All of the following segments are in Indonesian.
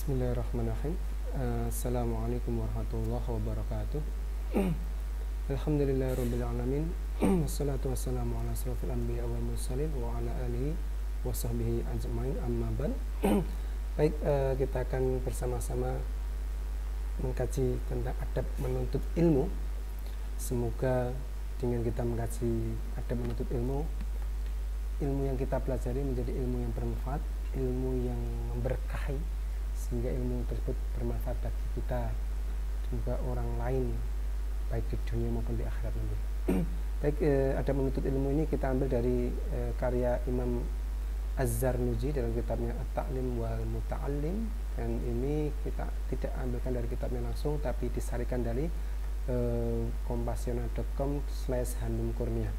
Bismillahirrahmanirrahim. Assalamualaikum warahmatullahi wabarakatuh. Alhamdulillahirrabbilalamin. Wassalatu wassalamu ala asrafil anbiya wal mursalin wa ala alihi wa sahbihi ajma'in, amma ba'd. Baik, kita akan bersama-sama mengkaji tentang adab menuntut ilmu. Semoga dengan kita mengkaji adab menuntut ilmu, ilmu yang kita pelajari menjadi ilmu yang bermanfaat, ilmu yang memberkahi, sehingga ilmu tersebut bermanfaat bagi kita dan juga orang lain, baik di dunia maupun di akhirat nanti. Baik, adab menuntut ilmu ini kita ambil dari karya Imam Az-Zarnuji dalam kitabnya At-Ta'lim wal Muta'allim, dan ini kita tidak ambilkan dari kitabnya langsung, tapi disarikan dari kompasiona.com/Hanum Kurnia.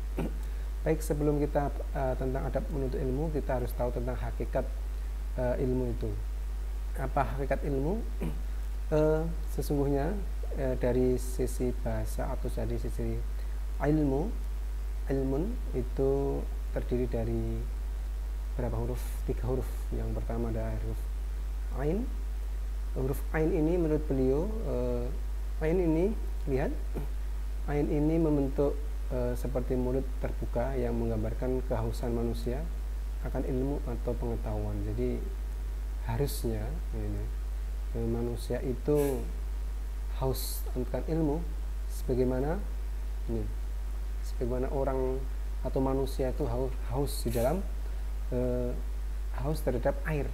Baik, sebelum kita tentang adab menuntut ilmu, kita harus tahu tentang hakikat ilmu itu. Apa hakikat ilmu? Sesungguhnya dari sisi bahasa atau dari sisi ilmu, ilmun itu terdiri dari berapa huruf? 3 huruf. Yang pertama ada huruf ain. Huruf ain ini menurut beliau, ain ini, lihat, ain ini membentuk seperti mulut terbuka yang menggambarkan kehausan manusia akan ilmu atau pengetahuan. Jadi harusnya manusia itu haus akan ilmu sebagaimana orang atau manusia itu haus di dalam haus terhadap air.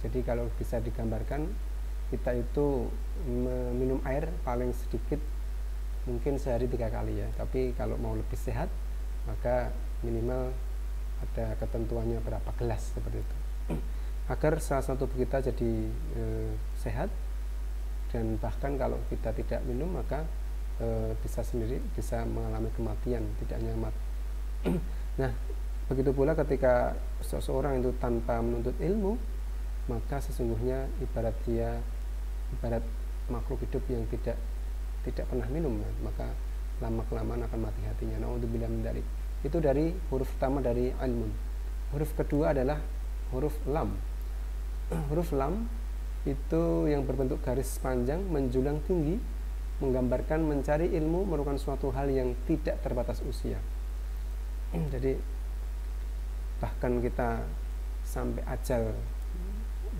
Jadi kalau bisa digambarkan, kita itu meminum air paling sedikit mungkin sehari 3 kali ya, tapi kalau mau lebih sehat maka minimal ada ketentuannya berapa gelas seperti itu, agar salah satu tubuh kita jadi sehat. Dan bahkan kalau kita tidak minum maka bisa mengalami kematian, tidak nyamat. Nah, begitu pula ketika seseorang itu tanpa menuntut ilmu, maka sesungguhnya ibarat makhluk hidup yang tidak pernah minum, maka lama-kelamaan akan mati hatinya. Naudzubillah min dzalik. Itu dari huruf pertama dari ilmun. Huruf kedua adalah huruf lam. Huruf lam itu yang berbentuk garis panjang menjulang tinggi, menggambarkan mencari ilmu merupakan suatu hal yang tidak terbatas usia. Jadi bahkan kita sampai ajal,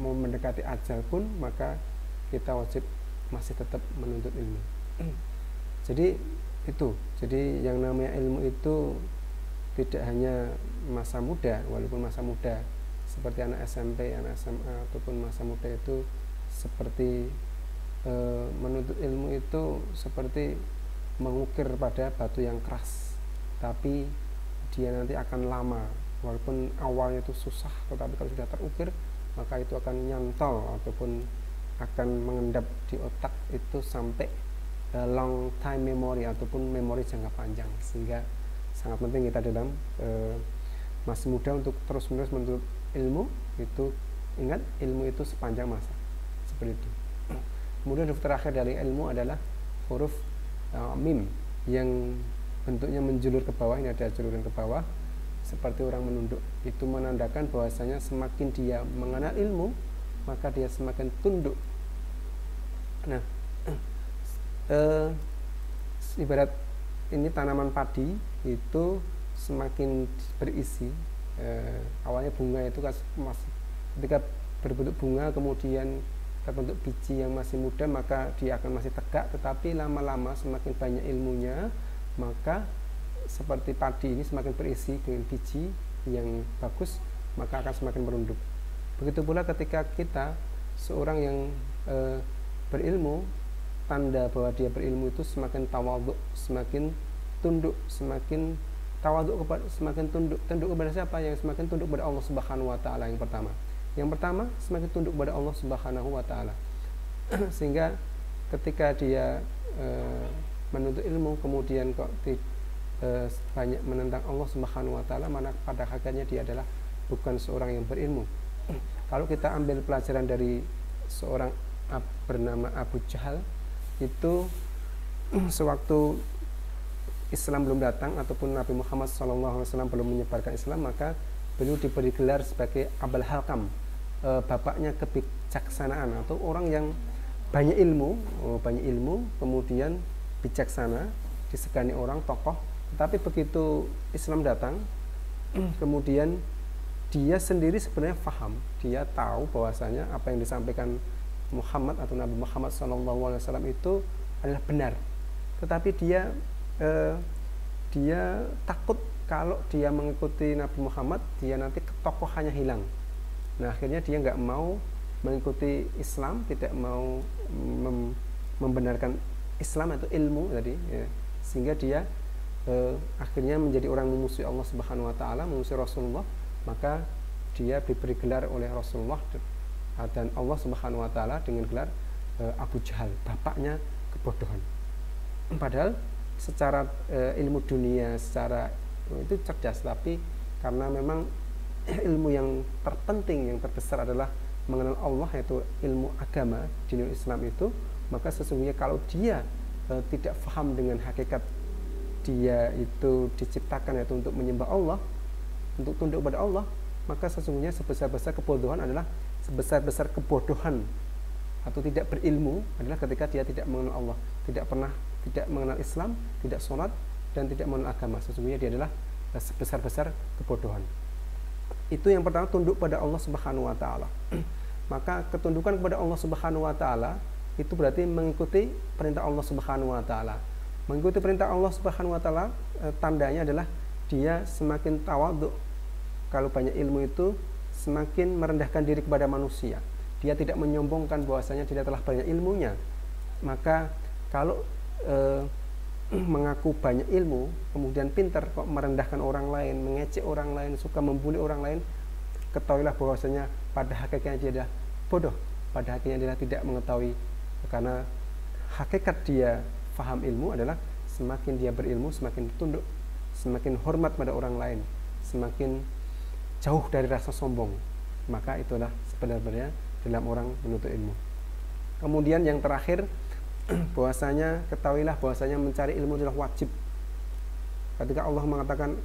mau mendekati ajal pun, maka kita wajib masih tetap menuntut ilmu. Jadi yang namanya ilmu itu tidak hanya masa muda, walaupun masa muda seperti anak SMP, anak SMA ataupun masa muda itu seperti menuntut ilmu itu seperti mengukir pada batu yang keras, tapi dia nanti akan lama, walaupun awalnya itu susah, tetapi kalau sudah terukir maka itu akan nyantol ataupun akan mengendap di otak itu sampai long time memory ataupun memori jangka panjang. Sehingga sangat penting kita dalam masih muda untuk terus-menerus menuntut ilmu. Itu ingat, ilmu itu sepanjang masa, seperti itu. Kemudian huruf terakhir dari ilmu adalah huruf mim yang bentuknya menjulur ke bawah. Ini ada juluran ke bawah seperti orang menunduk. Itu menandakan bahwasanya semakin dia mengenal ilmu maka dia semakin tunduk. Nah, ibarat ini tanaman padi itu semakin berisi, awalnya bunga itu masih, ketika berbentuk bunga kemudian terbentuk biji yang masih muda, maka dia akan masih tegak, tetapi lama-lama semakin banyak ilmunya, maka seperti padi ini semakin berisi dengan biji yang bagus, maka akan semakin merunduk. Begitu pula ketika kita seorang yang berilmu, tanda bahwa dia berilmu itu semakin tawadhu, semakin tunduk, semakin tawadhu semakin tunduk kepada siapa? Yang semakin tunduk kepada Allah Subhanahu wa taala. Yang pertama semakin tunduk kepada Allah Subhanahu wa taala. Sehingga ketika dia menuntut ilmu kemudian kok banyak menentang Allah Subhanahu wa taala, mana pada hakikatnya dia adalah bukan seorang yang berilmu. Kalau kita ambil pelajaran dari seorang bernama Abu Jahal, itu sewaktu Islam belum datang ataupun Nabi Muhammad SAW belum menyebarkan Islam, maka beliau diberi gelar sebagai Abul Hakam, bapaknya kebijaksanaan, atau orang yang banyak ilmu, kemudian bijaksana, disegani orang, tokoh. Tetapi begitu Islam datang, kemudian dia sendiri sebenarnya paham, dia tahu bahwasanya apa yang disampaikan Muhammad atau Nabi Muhammad SAW itu adalah benar. Tetapi dia takut kalau dia mengikuti Nabi Muhammad, dia nanti ketokohannya hilang. Nah, akhirnya dia nggak mau mengikuti Islam, tidak mau membenarkan Islam atau ilmu tadi, ya. Sehingga dia akhirnya menjadi orang memusuhi Allah Subhanahu Wa Taala, memusuhi Rasulullah. Maka dia diberi gelar oleh Rasulullah dan Allah Subhanahu Wa Taala dengan gelar Abu Jahal, bapaknya kebodohan. Padahal secara ilmu dunia, secara itu cerdas, tapi karena memang ilmu yang terpenting, yang terbesar adalah mengenal Allah, yaitu ilmu agama dinul Islam itu, maka sesungguhnya kalau dia tidak paham dengan hakikat dia itu diciptakan yaitu untuk menyembah Allah, untuk tunduk pada Allah, maka sesungguhnya sebesar-besar kebodohan adalah sebesar-besar kebodohan atau tidak berilmu adalah ketika dia tidak mengenal Allah, tidak mengenal Islam, tidak sholat, dan tidak mengenal agama. Sesungguhnya dia adalah sebesar-besar kebodohan. Itu yang pertama, tunduk pada Allah Subhanahu Wa Taala. Maka ketundukan kepada Allah Subhanahu Wa Taala itu berarti mengikuti perintah Allah Subhanahu Wa Taala. Mengikuti perintah Allah Subhanahu Wa Taala tandanya adalah dia semakin tawadhu. Kalau banyak ilmu itu semakin merendahkan diri kepada manusia. Dia tidak menyombongkan bahwasanya dia telah banyak ilmunya. Maka kalau mengaku banyak ilmu kemudian pintar kok merendahkan orang lain, mengecek orang lain, suka membuli orang lain, ketahuilah bahwasanya pada hakikatnya dia adalah bodoh, pada hakikatnya dia tidak mengetahui. Karena hakikat dia faham ilmu adalah semakin dia berilmu, semakin tunduk, semakin hormat pada orang lain, semakin jauh dari rasa sombong. Maka itulah sebenarnya dalam orang menuntut ilmu. Kemudian yang terakhir, bahwasanya ketahuilah bahwasanya mencari ilmu adalah wajib. Ketika Allah mengatakan,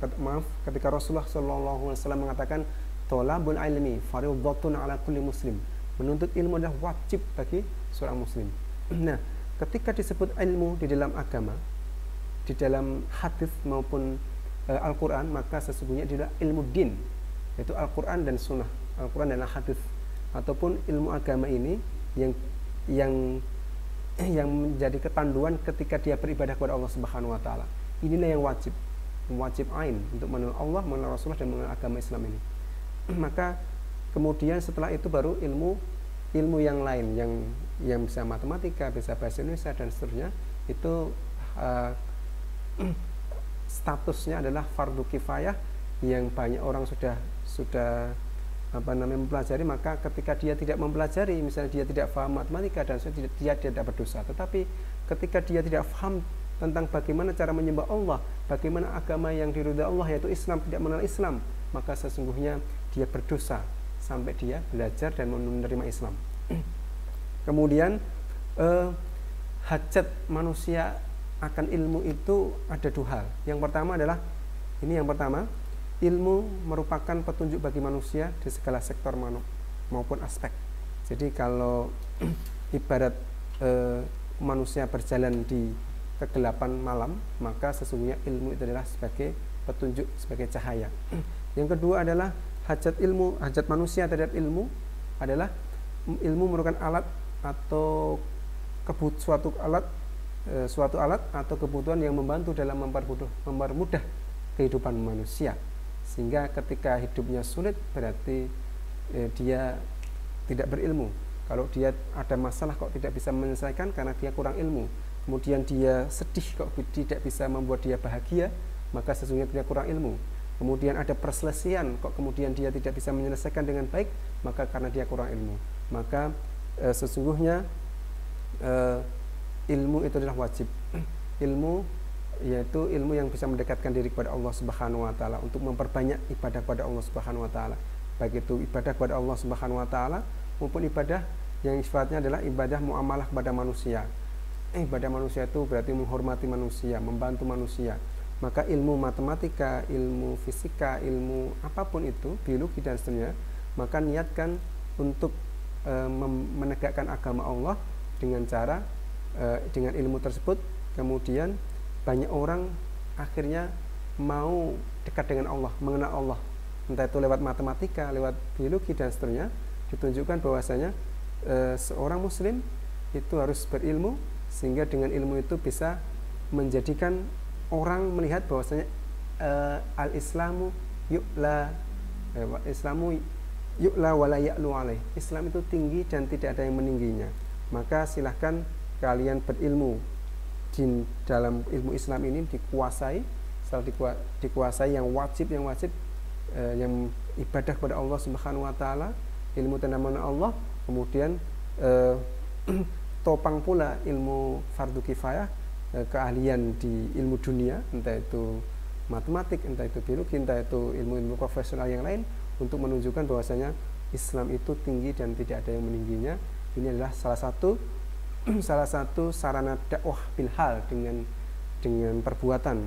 ketika Rasulullah SAW mengatakan thalabul ilmi fardhatun ala kulli muslim, menuntut ilmu adalah wajib bagi seorang muslim. Nah, ketika disebut ilmu di dalam agama, di dalam hadis maupun Al-Quran, maka sesungguhnya adalah ilmu din, yaitu Al-Quran dan Sunnah, Al-Quran dan hadis, ataupun ilmu agama ini yang menjadi ketanduan ketika dia beribadah kepada Allah Subhanahu Wa Taala. Inilah yang wajib ain untuk mengenal Allah, mengenal Rasulullah, dan mengenal agama Islam ini. Maka kemudian setelah itu baru ilmu yang lain yang bisa matematika, bisa bahasa Indonesia dan seterusnya, itu statusnya adalah fardu kifayah, yang banyak orang sudah mempelajari. Maka ketika dia tidak mempelajari, misalnya dia tidak paham matematika dan dia tidak berdosa. Tetapi ketika dia tidak paham tentang bagaimana cara menyembah Allah, bagaimana agama yang diridhai Allah yaitu Islam, tidak mengenal Islam, maka sesungguhnya dia berdosa sampai dia belajar dan menerima Islam. Kemudian hajat manusia akan ilmu itu ada dua hal. Yang pertama adalah ilmu merupakan petunjuk bagi manusia di segala sektor maupun aspek. Jadi kalau ibarat manusia berjalan di kegelapan malam, maka sesungguhnya ilmu itu adalah sebagai petunjuk, sebagai cahaya. Yang kedua adalah hajat manusia terhadap ilmu adalah ilmu merupakan alat atau suatu alat atau kebutuhan yang membantu dalam mempermudah kehidupan manusia. Sehingga ketika hidupnya sulit berarti dia tidak berilmu. Kalau dia ada masalah kok tidak bisa menyelesaikan karena dia kurang ilmu. Kemudian dia sedih kok tidak bisa membuat dia bahagia, maka sesungguhnya dia kurang ilmu. Kemudian ada perselisihan kok kemudian dia tidak bisa menyelesaikan dengan baik, maka karena dia kurang ilmu. Maka sesungguhnya ilmu itu adalah wajib. Ilmu yaitu ilmu yang bisa mendekatkan diri kepada Allah Subhanahu Wa Taala, untuk memperbanyak ibadah kepada Allah Subhanahu Wa Taala, baik itu ibadah kepada Allah Subhanahu Wa Taala maupun ibadah yang sifatnya adalah ibadah muamalah kepada manusia. Ibadah manusia itu berarti menghormati manusia, membantu manusia. Maka ilmu matematika, ilmu fisika, ilmu apapun itu, biologi dan seterusnya, maka niatkan untuk menegakkan agama Allah dengan cara dengan ilmu tersebut, kemudian banyak orang akhirnya mau dekat dengan Allah, mengenal Allah, entah itu lewat matematika, lewat biologi dan seterusnya. Ditunjukkan bahwasanya seorang muslim itu harus berilmu, sehingga dengan ilmu itu bisa menjadikan orang melihat bahwasanya al-islamu yu'la wala ya'lu alaih. Islam itu tinggi dan tidak ada yang meningginya. Maka silahkan kalian berilmu. Di dalam ilmu Islam ini dikuasai, setelah dikuasai yang wajib yang ibadah kepada Allah Subhanahu wa taala, ilmu tentang mengenal Allah, kemudian topang pula ilmu fardu kifayah, keahlian di ilmu dunia, entah itu matematik, entah itu biologi, entah itu ilmu-ilmu profesional yang lain, untuk menunjukkan bahwasanya Islam itu tinggi dan tidak ada yang meningginya. Ini adalah salah satu sarana dakwah bilhal, dengan perbuatan,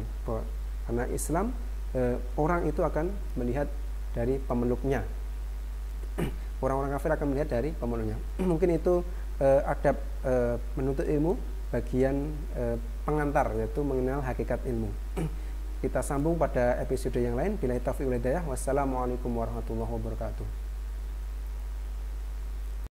karena Islam orang itu akan melihat dari pemeluknya, orang-orang kafir akan melihat dari pemeluknya. Mungkin itu adab menuntut ilmu bagian pengantar, yaitu mengenal hakikat ilmu. Kita sambung pada episode yang lain. Billahi taufiq wal hidayah. Wassalamualaikum warahmatullahi wabarakatuh.